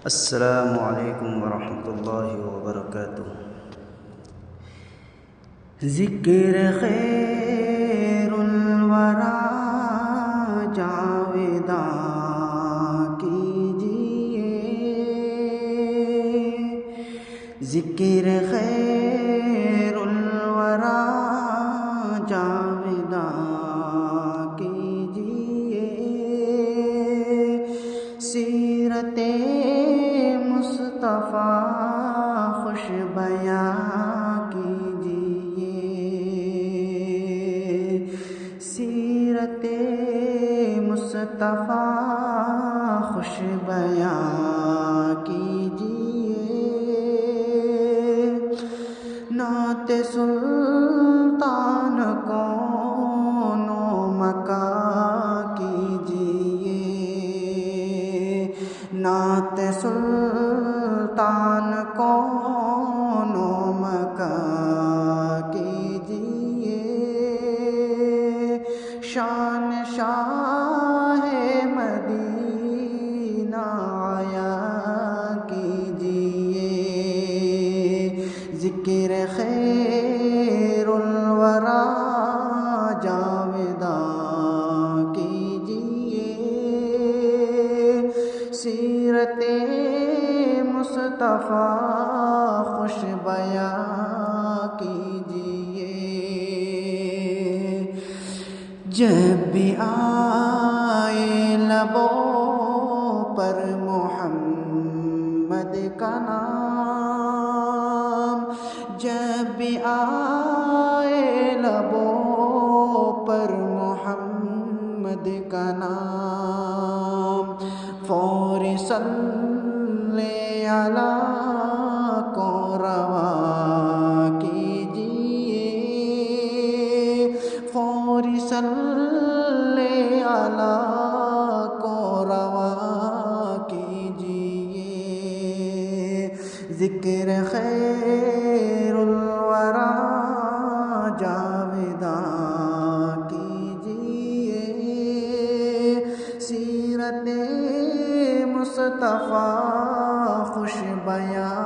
السلام علیکم ورحمۃ اللہ وبرکاتہ۔ ذکر خیر الورا جاویداں کیجئے، ذکر خیر الورا جاویداں کیجئے، سیرت مصطفیٰ خوش بیاں کیجئے، سیرت مصطفیٰ خوش بیاں کیجئے، نعت سلطان کون و مکاں کیجئے، نعت سلطان کون و مکاں کیجئے، شان شاہ مدینہ عیاں کیجئے، ذکر خیر الورا جاویداں کیجئے، سیرت مصطفیٰ خوش بیاں کیجئے، جب بھی آئے لبوں پر محمد کا نام، جب بھی آئے لبوں پر محمد کا نام، فوری صلی اللہ کو روا کیجئے، فوری صلی اللہ کو روا کیجئے، ذکر خیر الورا جاویداں کیجئے، سیرت مصطفیٰ خوش بیاں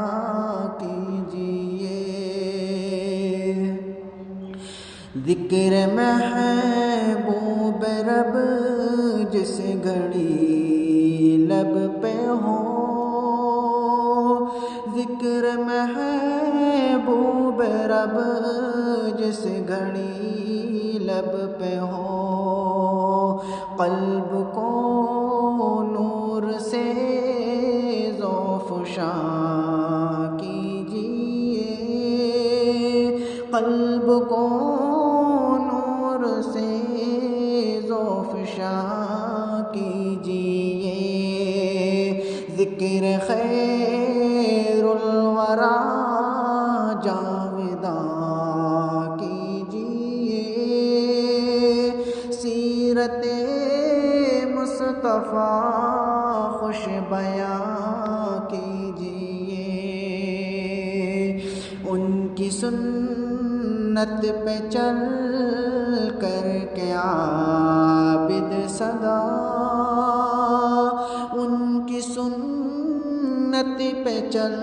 کیجئے، ذکر محبوب رب جس گھڑی لب پہ ہو، ذکر محبوب رب جس گھڑی لب پہ ہو، قلب کو نور سے ذوفشاں کیجئے، قلب کو نور سے ذوفشاں کیجئے، ذکر خیر الورا جاویداں کیجئے، سیرت مصطفیٰ خوش بیاں کیجئے، ان کی سنت پہ چل کر کے عابد صدا، ان کی سنت پہ چل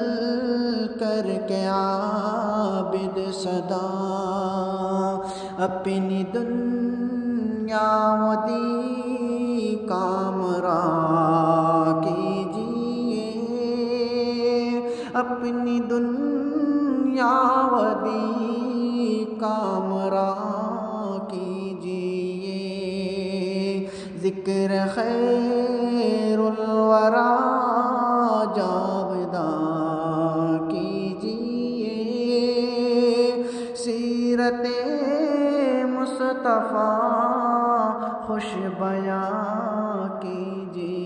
کر کے عابد صدا، اپنی دنیا و دین کامراں کیجئے، اپنی دنیا و دین کامراں کیجئے، ذکر خیر الورا جاویداں کیجئے، سیرت مصطفیٰ خوش بیاں کیجئے۔